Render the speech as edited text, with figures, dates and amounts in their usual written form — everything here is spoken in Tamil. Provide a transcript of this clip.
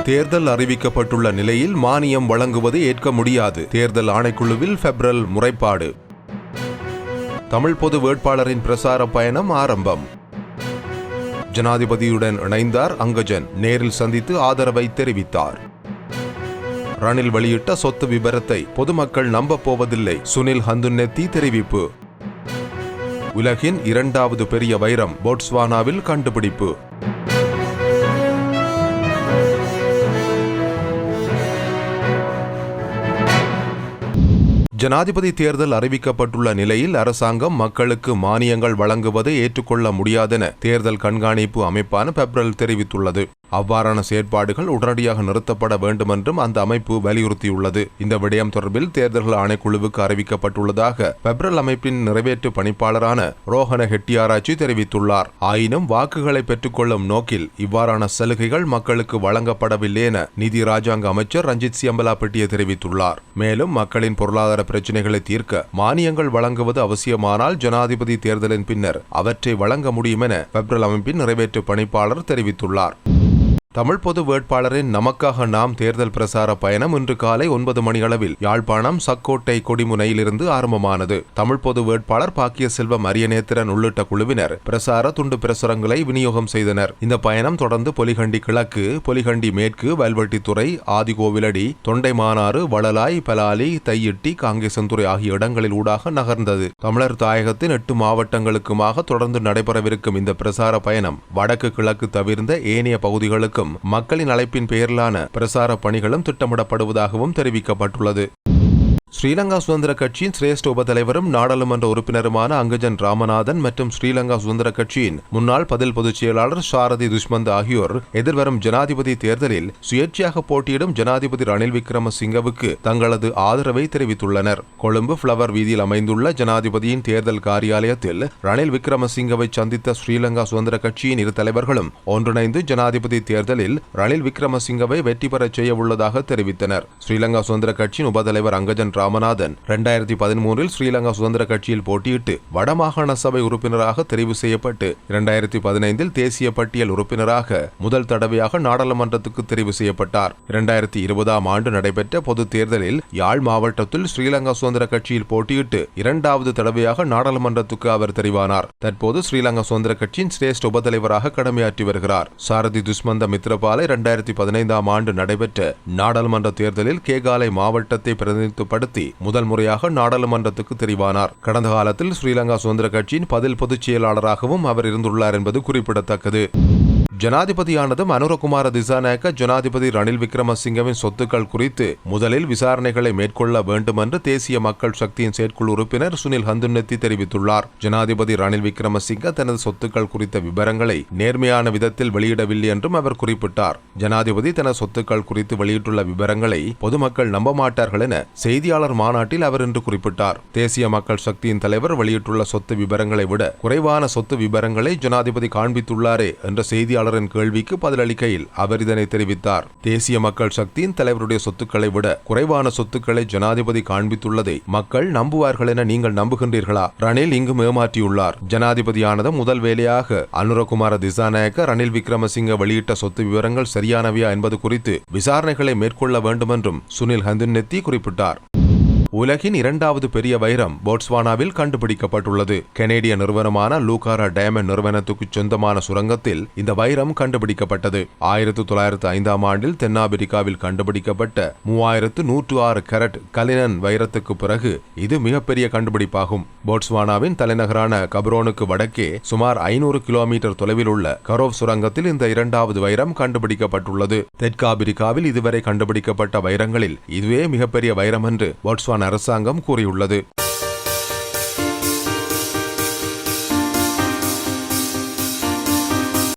தேர்தல் அறிவிக்கப்பட்டுள்ள நிலையில் மானியம் வழங்குவது ஏற்க முடியாது. தேர்தல் ஆணைக்குழுவில் பெப்ரல் முறைப்பாடு. தமிழ் பொது வேட்பாளரின் பிரசார பயணம் ஆரம்பம். ஜனாதிபதியுடன் இணைந்தார் அங்கஜன். நேரில் சந்தித்து ஆதரவை தெரிவித்தார். ரணில் வெளியிட்ட சொத்து விபரத்தை பொதுமக்கள் நம்பப் போவதில்லை. சுனில் ஹந்துன்னெத்தி தெரிவிப்பு. உலகின் 2வது பெரிய வைரம் போட்ஸ்வானாவில் கண்டுபிடிப்பு. ஜனாதிபதி தேர்தல் அறிவிக்கப்பட்டுள்ள நிலையில் அரசாங்கம் மக்களுக்கு மானியங்கள் வழங்குவதை ஏற்றுக்கொள்ள முடியாதென தேர்தல் கண்காணிப்பு அமைப்பான பெப்ரல் தெரிவித்துள்ளது. அவ்வாறான செயற்பாடுகள் உடனடியாக நிறுத்தப்பட வேண்டும் என்றும் அந்த அமைப்பு வலியுறுத்தியுள்ளது. இந்த விடயம் தொடர்பில் தேர்தல்கள் ஆணைக்குழுவுக்கு அறிவிக்கப்பட்டுள்ளதாக பெப்ரல் அமைப்பின் நிறைவேற்று பணிப்பாளரான ரோஹன ஹெட்டியாராய்ச்சி தெரிவித்துள்ளார். ஆயினும் வாக்குகளை பெற்றுக்கொள்ளும் நோக்கில் இவ்வாறான சலுகைகள் மக்களுக்கு வழங்கப்படவில்லை என நிதி ராஜாங்க அமைச்சர் ரஞ்சித் சியம்பலாபட்டிய தெரிவித்துள்ளார். மேலும் மக்களின் பொருளாதார பிரச்சினைகளை தீர்க்க மானியங்கள் வழங்குவது அவசியமானால் ஜனாதிபதி தேர்தலின் பின்னர் அவற்றை வழங்க முடியும் என பெப்ரல் அமைப்பின் நிறைவேற்று பணிப்பாளர் தெரிவித்துள்ளார். தமிழ் பொது வேட்பாளரின் நமக்காக நாம் தேர்தல் பிரசார பயணம் இன்று காலை 9 மணியளவில் யாழ்ப்பாணம் சக்கோட்டை கொடிமுனையிலிருந்து ஆரம்பமானது. தமிழ் பொது வேட்பாளர் பாக்கிய செல்வம் அரியநேத்திரன் உள்ளிட்ட குழுவினர் பிரசார துண்டு பிரசுரங்களை விநியோகம் செய்தனர். இந்த பயணம் தொடர்ந்து பொலிகண்டி கிழக்கு, பொலிகண்டி மேற்கு, வல்வெட்டித்துறை, ஆதிகோவிலடி, தொண்டைமானாறு, வளலாய், பலாலி, தையிட்டி, காங்கேசன்துறை ஆகிய இடங்களில் ஊடாக நகர்ந்தது. தமிழர் தாயகத்தின் 8 மாவட்டங்களுக்குமாக தொடர்ந்து நடைபெறவிருக்கும் இந்த பிரசார பயணம் வடக்கு கிழக்கு தவிர்ந்த ஏனைய பகுதிகளுக்கு மக்களின் அழைப்பின் பெயரிலான பிரசார பணிகளும் திட்டமிடப்படுவதாகவும் தெரிவிக்கப்பட்டுள்ளது. ஸ்ரீலங்கா சுதந்திர கட்சியின் சிரேஷ்ட உபதலைவரும் நாடாளுமன்ற உறுப்பினருமான அங்கஜன் ராமநாதன் மற்றும் ஸ்ரீலங்கா சுதந்திர கட்சியின் முன்னாள் பதில் பொதுச் செயலாளர் சாரதி துஷ்மந்த் ஆகியோர் எதிர்வரும் ஜனாதிபதி தேர்தலில் சுயேட்சையாக போட்டியிடும் ஜனாதிபதி ரணில் விக்ரமசிங்கவுக்கு தங்களது ஆதரவை தெரிவித்துள்ளனர். கொழும்பு பிளவர் வீதியில் அமைந்துள்ள ஜனாதிபதியின் தேர்தல் காரியாலயத்தில் ரணில் விக்ரமசிங்கவை சந்தித்த ஸ்ரீலங்கா சுதந்திர கட்சியின் இரு தலைவர்களும் ஒன்றிணைந்து ஜனாதிபதி தேர்தலில் ரணில் விக்ரமசிங்கவை வெற்றி பெறச் செய்ய உள்ளதாக தெரிவித்தனர். ஸ்ரீலங்கா சுதந்திர கட்சியின் உபதலைவர் அங்கஜன் ராமநாதன் 2013 ஸ்ரீலங்கா சுதந்திர கட்சியில் போட்டியிட்டு வடமாகாண சபை உறுப்பினராக தெரிவு செய்யப்பட்டு 2015 தேசிய பட்டியல் உறுப்பினராக முதல் தடவையாக நாடாளுமன்றத்துக்கு தெரிவு செய்யப்பட்டார். 2020 ஆண்டு நடைபெற்ற பொது தேர்தலில் யாழ் மாவட்டத்தில் ஸ்ரீலங்கா சுதந்திர கட்சியில் போட்டியிட்டு 2வது தடவையாக நாடாளுமன்றத்துக்கு அவர் தெரிவானார். தற்போது ஸ்ரீலங்கா சுதந்திர கட்சியின் சிரேஷ்ட உபதலைவராக கடமையாற்றி வருகிறார். சாரதி துஷ்மந்த மித்ரபாலை 2015 ஆண்டு நடைபெற்ற நாடாளுமன்ற தேர்தலில் கேகாலை மாவட்டத்தை பிரதிநிதித்துவப்படுத்தி முதல் முறையாக நாடாளுமன்றத்துக்கு தெரிவானார். கடந்த காலத்தில் ஸ்ரீலங்கா சுதந்திர கட்சியின் பதில் பொதுச் செயலாளராகவும் அவர் இருந்துள்ளார் என்பது குறிப்பிடத்தக்கது. ஜனாதிபதியானதும் அனுரகுமார திசாநாயக்க ஜனாதிபதி ரணில் விக்ரமசிங்கவின் சொத்துக்கள் குறித்து முதலில் விசாரணைகளை மேற்கொள்ள வேண்டும் என்று தேசிய மக்கள் சக்தியின் செயற்குழு உறுப்பினர் சுனில் ஹந்துன்னெத்தி தெரிவித்துள்ளார். ஜனாதிபதி ரணில் விக்ரமசிங்க தனது சொத்துக்கள் குறித்த விவரங்களை நேர்மையான விதத்தில் வெளியிடவில்லை என்றும் அவர் குறிப்பிட்டார். ஜனாதிபதி தனது சொத்துக்கள் குறித்து வெளியிட்டுள்ள விவரங்களை பொதுமக்கள் நம்ப மாட்டார்கள் என செய்தியாளர் மாநாட்டில் அவர் இன்று குறிப்பிட்டார். தேசிய மக்கள் சக்தியின் தலைவர் வெளியிட்டுள்ள சொத்து விவரங்களை விட குறைவான சொத்து விவரங்களை ஜனாதிபதி காண்பித்துள்ளாரே என்ற செய்தியாளர் கேள்விக்கு பதிலளிக்கையில் அவர் இதனை தெரிவித்தார். தேசிய மக்கள் சக்தியின் தலைவருடைய சொத்துக்களை விட குறைவான சொத்துக்களை ஜனாதிபதி காண்பித்துள்ளதை மக்கள் நம்புவார்கள் என நீங்கள் நம்புகின்றீர்களா? ரணில் இங்கு ஏமாற்றியுள்ளார். ஜனாதிபதியானது முதல் வேலையாக அனுரகுமார திசாநாயக்க ரணில் விக்ரமசிங்க வெளியிட்ட சொத்து விவரங்கள் சரியானவையா என்பது குறித்து விசாரணைகளை மேற்கொள்ள வேண்டும் என்றும் சுனில் ஹந்துன்னெத்தி குறிப்பிட்டார். உலகின் 2வது பெரிய வைரம் போட்ஸ்வானாவில் கண்டுபிடிக்கப்பட்டுள்ளது. கனேடிய நிறுவனமான லூகாரா டயமண்ட் நிறுவனத்துக்கு சொந்தமான சுரங்கத்தில் இந்த வைரம் கண்டுபிடிக்கப்பட்டது. 1905 ஆண்டில் தென்னாப்பிரிக்காவில் கண்டுபிடிக்கப்பட்ட 3106 கேரட் கலினன் வைரத்துக்கு பிறகு இது மிகப்பெரிய கண்டுபிடிப்பாகும். போட்ஸ்வானாவின் தலைநகரான கப்ரோனுக்கு வடக்கே சுமார் 500 கிலோமீட்டர் தொலைவில் உள்ள கரோவ் சுரங்கத்தில் இந்த 2வது வைரம் கண்டுபிடிக்கப்பட்டுள்ளது. தெற்காப்பிரிக்காவில் இதுவரை கண்டுபிடிக்கப்பட்ட வைரங்களில் இதுவே மிகப்பெரிய வைரம் என்று போட்ஸ்வானா அரசாங்கம் கூறியுள்ளது.